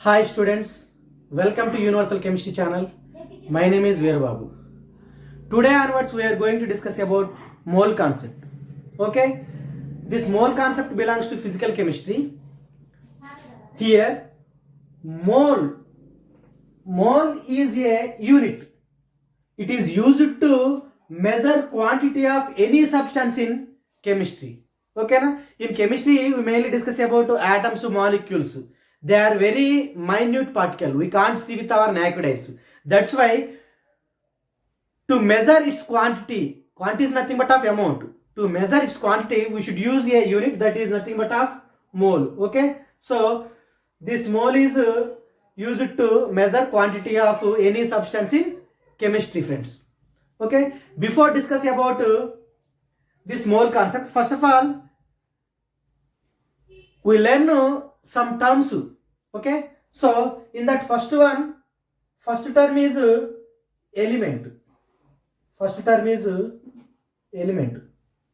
Hi students, welcome to Universal Chemistry channel. My name is Veer Babu. Today onwards we are going to discuss about mole concept. Okay, this mole concept belongs to physical chemistry. Here, mole is a unit. It is used to measure quantity of any substance in chemistry. Okay na? In chemistry we mainly discuss about atoms, molecules. They are very minute particle. We can't see with our naked eyes. That's why to measure its quantity is nothing but of amount. To measure its quantity, we should use a unit that is nothing but of mole. Okay, so this mole is used to measure quantity of any substance in chemistry, friends. Okay, before discussing about this mole concept, first of all, we learn some terms. Okay, so in that first term is element. First term is element.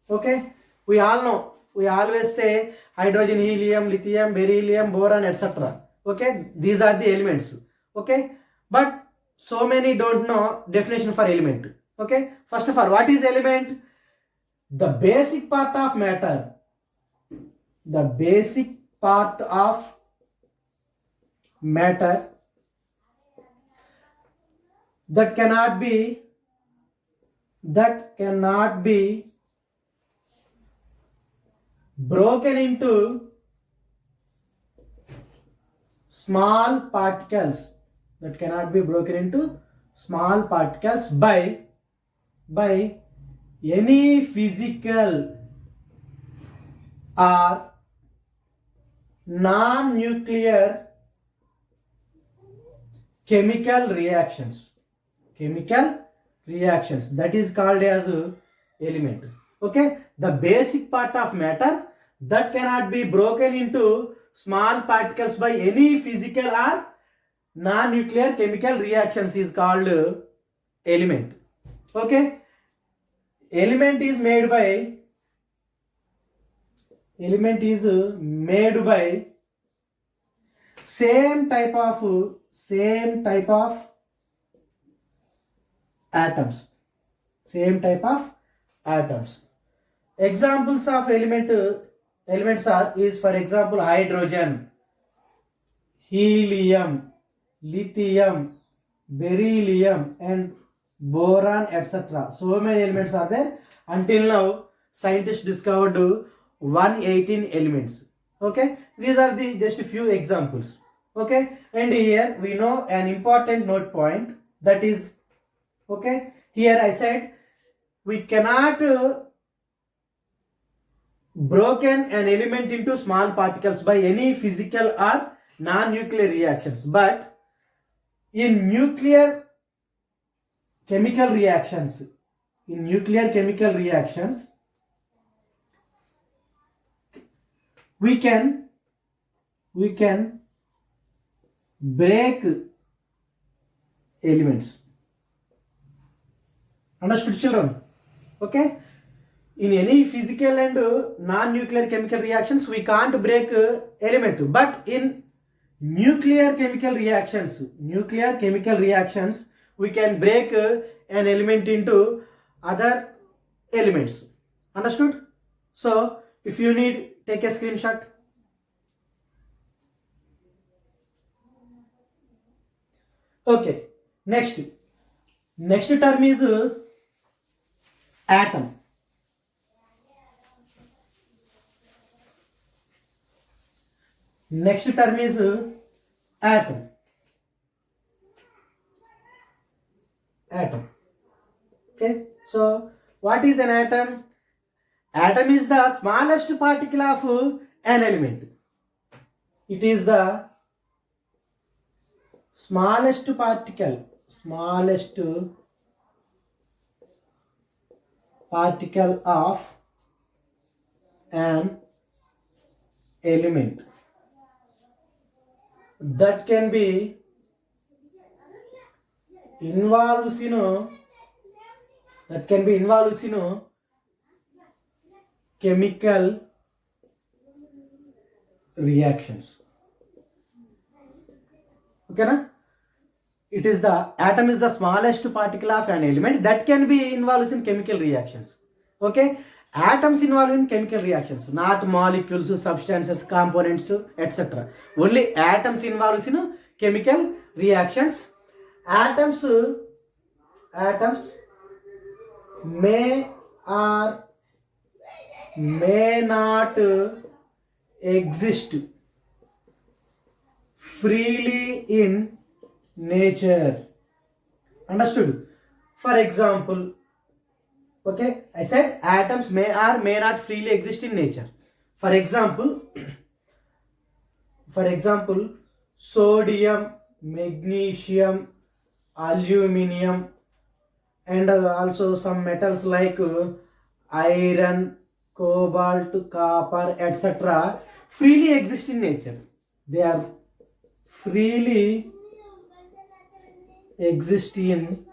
Okay, we all know, we always say hydrogen, helium, lithium, beryllium, boron, etc. Okay, these are the elements. Okay, but so many don't know definition for element. Okay, first of all, what is element? The basic part of matter. The basic part of matter that cannot be broken into small particles, by any physical or non-nuclear chemical reactions. That is called as element. Okay, the basic part of matter that cannot be broken into small particles by any physical or non-nuclear chemical reactions is called element. Okay, element is made by same type of atoms. Examples of elements are is, for example, hydrogen, helium, lithium, beryllium, and boron, etc. So many elements are there. Until now, scientists discovered 118 elements. Okay, these are the just a few examples. Okay, and here we know an important note point, that is, okay, here I said we cannot broken an element into small particles by any physical or non-nuclear reactions, but in nuclear chemical reactions we can break elements. Understood, children? Okay, in any physical and non-nuclear chemical reactions we can't break element, but in nuclear chemical reactions we can break an element into other elements. Understood? So if you need, take a screenshot. Okay, next term is atom. Next term is atom. Okay, so what is an atom? Atom is the smallest particle of an element. It is the smallest particle of an element that can be involves in chemical reactions. ఓకేనా. it is the atom is the smallest particle of an element that can be involved in chemical reactions. Okay, atoms involved in chemical reactions, not molecules, substances, components, etc. Only atoms involved in chemical reactions. Atoms may or may not exist freely in nature. Understood? For example, okay, I said atoms may or may not freely exist in nature. For example, sodium, magnesium, aluminum, and also some metals like iron, cobalt, copper, etc. freely exist in nature. They are freely exist in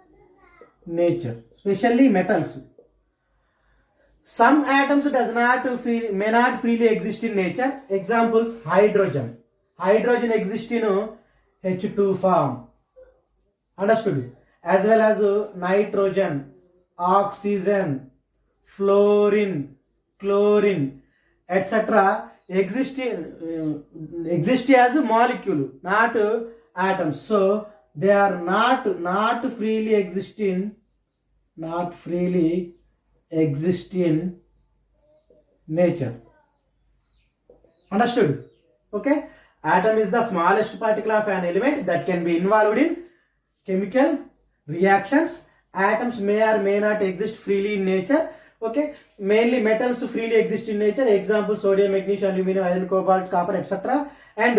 nature, especially metals. Some atoms may not freely exist in nature. Examples: hydrogen exists in H2 form. Understood? As well as nitrogen, oxygen, fluorine, chlorine, etc. exist as a molecule, not atoms. So they are not freely exist in nature. Understood? Okay, atom is the smallest particle of an element that can be involved in chemical reactions. Atoms may or may not exist freely in nature. Okay, mainly metals freely exist in nature. Example: sodium, magnesium, aluminum, iron, cobalt, copper, etc. And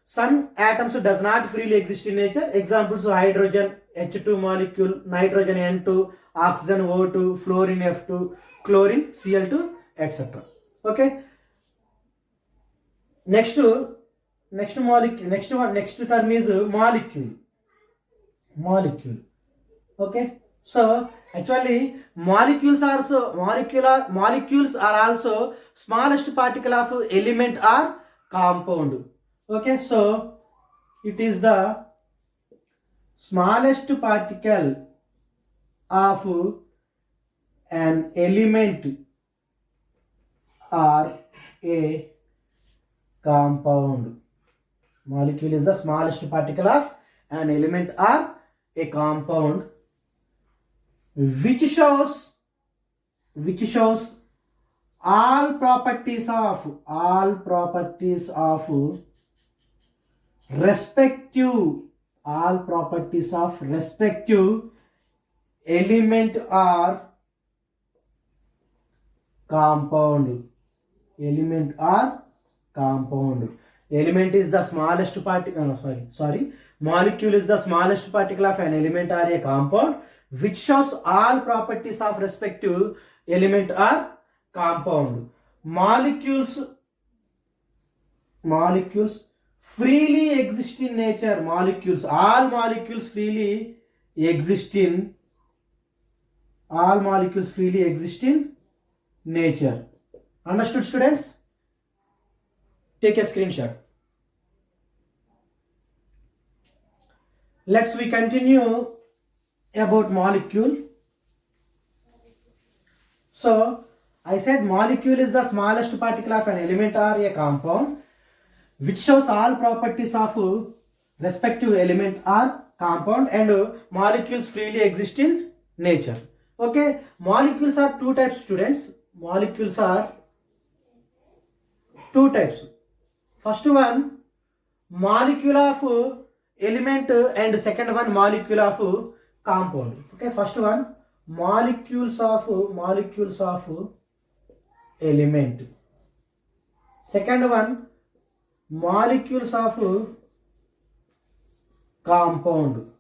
some atoms does not freely exist in nature. Examples: hydrogen, H2 molecule, nitrogen, N2, oxygen, O2, fluorine, F2, chlorine, Cl2, etc. Okay, next term is molecule. Okay, so actually molecules are also smallest particle of element or compound. Okay, so it is the smallest particle of an element or a compound. Molecule is the smallest particle of an element or a compound, which shows all properties of respective element or compound. Element is the smallest particle, molecule is the smallest particle of an element or a compound, which shows all properties of respective element or compound. Molecules freely exist in nature. All molecules freely exist in nature. Understood, students? Take a screenshot. Let's we continue about molecule. So I said molecule is the smallest particle of an element or a compound, which shows all properties of respective element or compound, and molecules freely exist in nature. Okay, molecules are two types, students. Molecules are two types. First one, molecule of element, and second one, molecule of compound. Okay, first one, molecules of element. Second one, molecules of compound.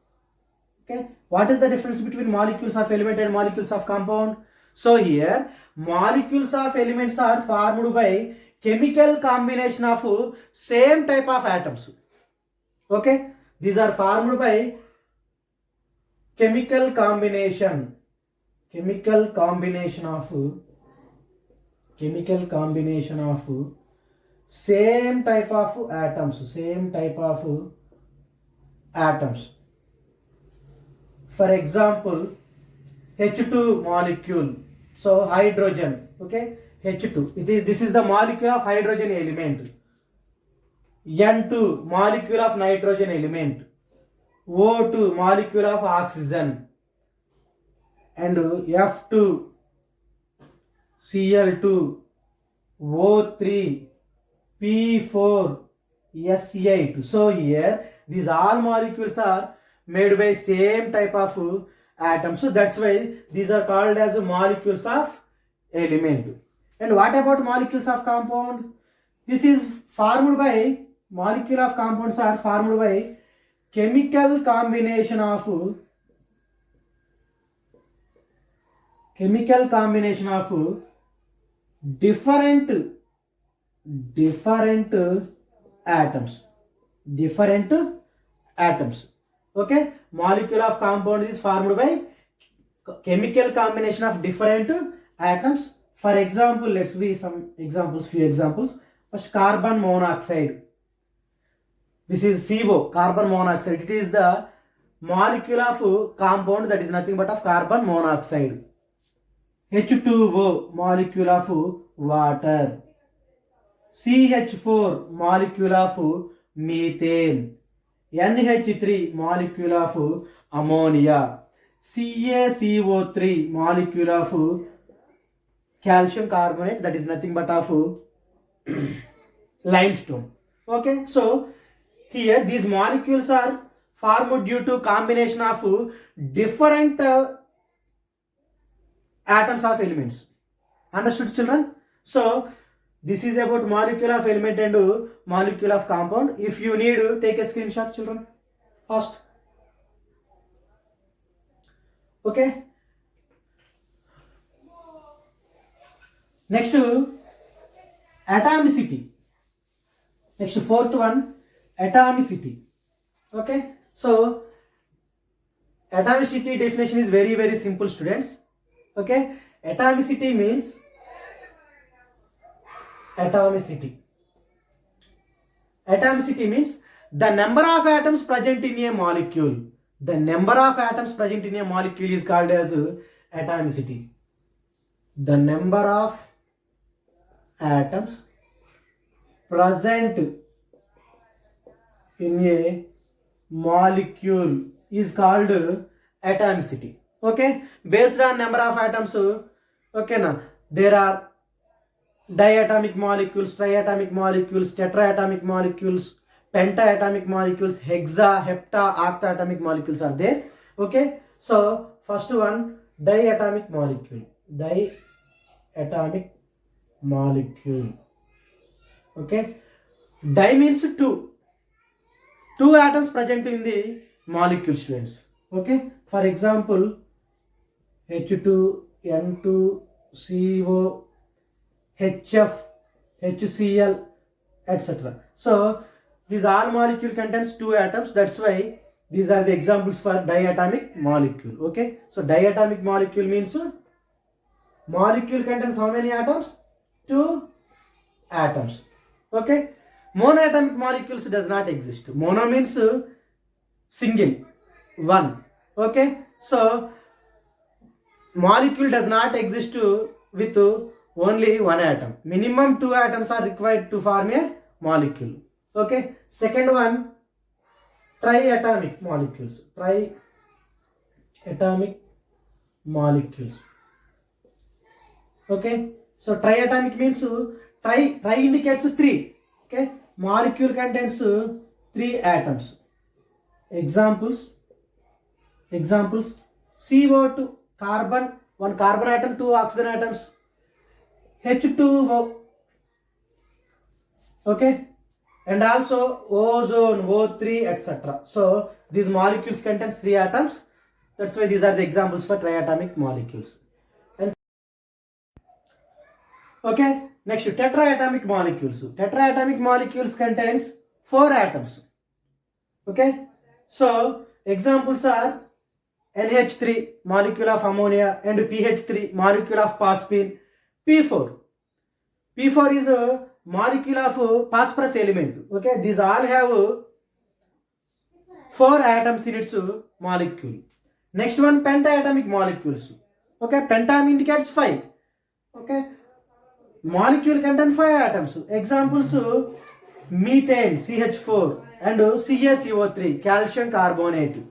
Okay, what is the difference between molecules of element and molecules of compound? So here, molecules of elements are formed by chemical combination of same type of atoms. Okay, these are formed by chemical combination of same type of atoms, same type of atoms. For example, H2 molecule. So hydrogen, okay, H2. This is the molecule of hydrogen element. N2 molecule of nitrogen element. O2 molecule of oxygen. And F2 Cl2 O3 P4 S8. So here these all molecules are made by same type of atoms. So that's why these are called as molecules of element. And what about molecules of compound? This is formed by molecule of compounds are formed by chemical combination of different atoms. Okay, molecule of compound is formed by chemical combination of different atoms. For example, let's be some examples, few examples. First, carbon monoxide. This is CO, carbon monoxide. It is the molecule of compound that is nothing but of carbon monoxide. H2O, molecule of water. CH4, molecule of methane. NH3, molecule of ammonia. CaCO3, molecule of calcium carbonate, that is nothing but of limestone. Okay, so here these molecules are formed due to combination of different atoms of elements. Understood, children? So this is about molecule of element and molecule of compound. If you need, take a screenshot, children, fast. Okay. Next, atomicity. Next, fourth one, atomicity. Okay. So atomicity definition is very, very simple, students. Okay. Atomicity means the number of atoms present in a molecule. The number of atoms present in a molecule is called as atomicity. The number of atoms present in a molecule is called atomicity. Okay, based on number of atoms, okay, now there are diatomic molecules, triatomic molecules, tetraatomic molecules, pentaatomic molecules, hexa, hepta, octatomic molecules are there. Okay, so first one, diatomic molecule. Okay, di means two atoms present in the molecule, students. Okay, for example, H2, N2, CO, HF, HCl, etc. So these all molecule contains two atoms. That's why these are the examples for diatomic molecule. Okay, so diatomic molecule means molecule contains how many atoms? Two atoms. Okay, monoatomic molecules does not exist. Mono means single, one. Okay, so molecule does not exist with only one atom. Minimum two atoms are required to form a molecule. Okay, second one, triatomic molecules. Okay, so triatomic means tri indicates three. Okay, molecule contains three atoms. Examples, CO2, carbon, one carbon atom, two oxygen atoms. H2O, okay, and also ozone, O3, etc. So these molecules contains three atoms. That's why these are the examples for triatomic molecules. And okay, next, tetraatomic molecules. Tetraatomic molecules contains four atoms. Okay, so examples are NH3, molecule of ammonia, and PH3, molecule of phosphine. P4 is a molecule of phosphorus element. Okay, these all have 4 atoms in its molecule. Next one, pentaatomic molecules. Okay, pentam indicates 5. Okay, molecule contain 5 atoms. Examples, methane CH4 and CaCO3 calcium carbonate.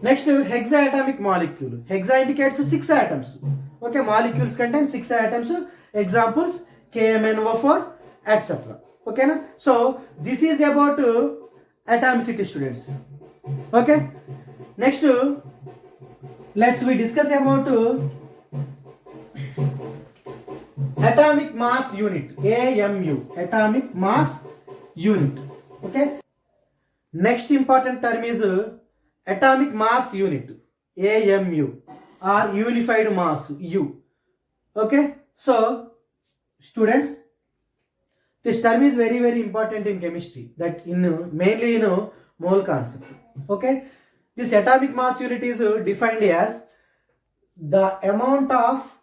Next, hexaatomic molecule. Hexa indicates 6 atoms. Okay, molecules contain 6 atoms. Examples, KMnO4, etc. Okay na? So this is about atomicity, students. Okay, next we discuss about atomic mass unit, AMU, atomic mass unit. Okay, next important term is atomic mass unit, AMU, or unified mass, U. Okay, so students, this term is very very important in chemistry, that mainly mole concept. Okay, this atomic mass unit is defined as the amount of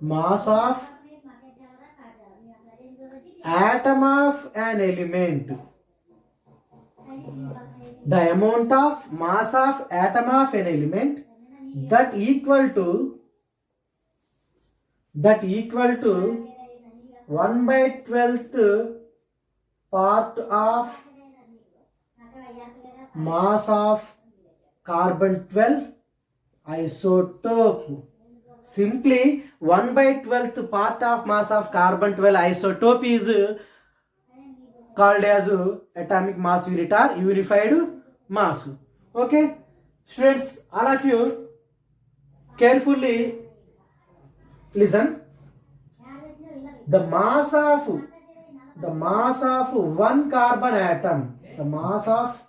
mass of atom of an element. The amount of mass of atom of an element that equal to 1/12th part of mass of carbon 12 isotope. Simply 1/12th part of mass of carbon 12 isotope is called as atomic mass unit or unified mass. Okay, students, all of you carefully listen. The mass of one carbon atom, the mass of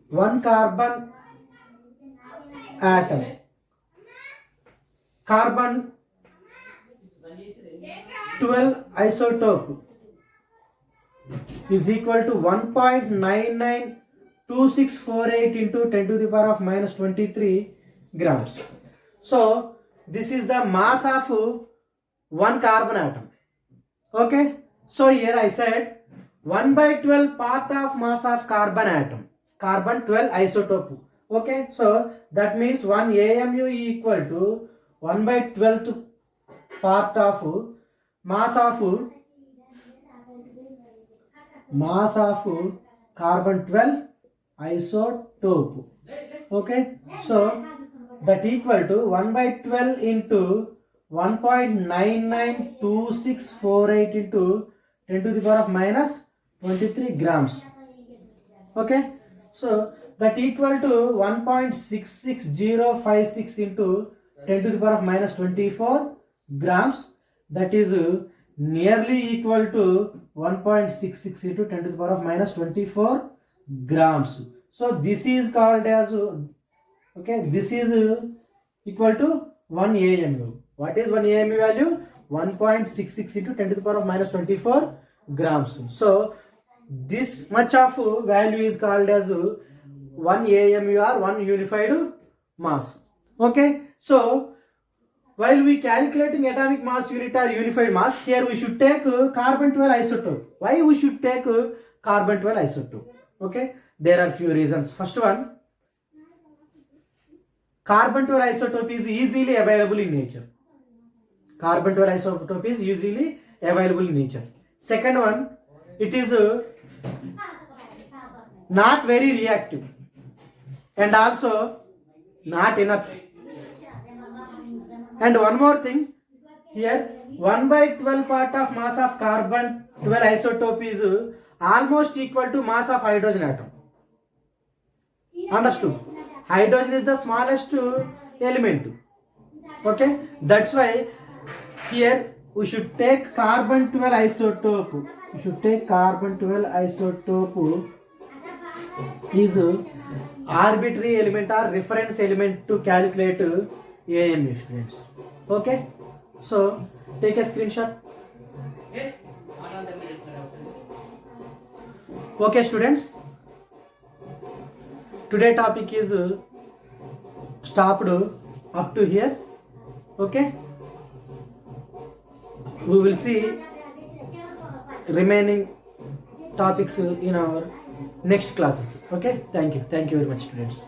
one carbon atom, carbon 12 isotope, is equal to 1.992648 into 10 to the power of minus 23 grams. So this is the mass of one carbon atom. Okay, so here I said 1/12 part of mass of carbon atom, carbon 12 isotope. Okay, so that means 1 AMU equal to 1/12th part of mass of carbon 12 isotope. Okay, so that equal to 1/12 into 1.992648 into 10 to the power of minus 23 grams. Okay, so that equal to 1.66056 into 10 to the power of minus 24 grams. That is nearly equal to 1.66 into 10 to the power of minus 24 grams. So this is called as, okay, this is equal to 1 AMU. What is 1 AMU value? 1.66 into 10 to the power of minus 24 grams. So this much of value is called as 1 AMU or 1 unified mass. Okay, so while we calculating atomic mass unit or unified mass, here we should take carbon 12 isotope. Why we should take carbon 12 isotope? Okay, there are few reasons. First one, carbon 12 isotope is easily available in nature. Carbon 12 isotope is easily available in nature. Second one, it is not very reactive and also not enough. And one more thing, here 1/12 part of mass of carbon 12 isotope is almost equal to mass of hydrogen atom. Understood? Hydrogen is the smallest element. Okay, that's why here we should take carbon 12 isotope. We should take carbon 12 isotope is arbitrary element or reference element to calculate AMU, students. Okay, so take a screenshot. Okay, students, today topic is stopped up to here. Okay, we will see remaining topics in our next classes. Okay, thank you very much, students.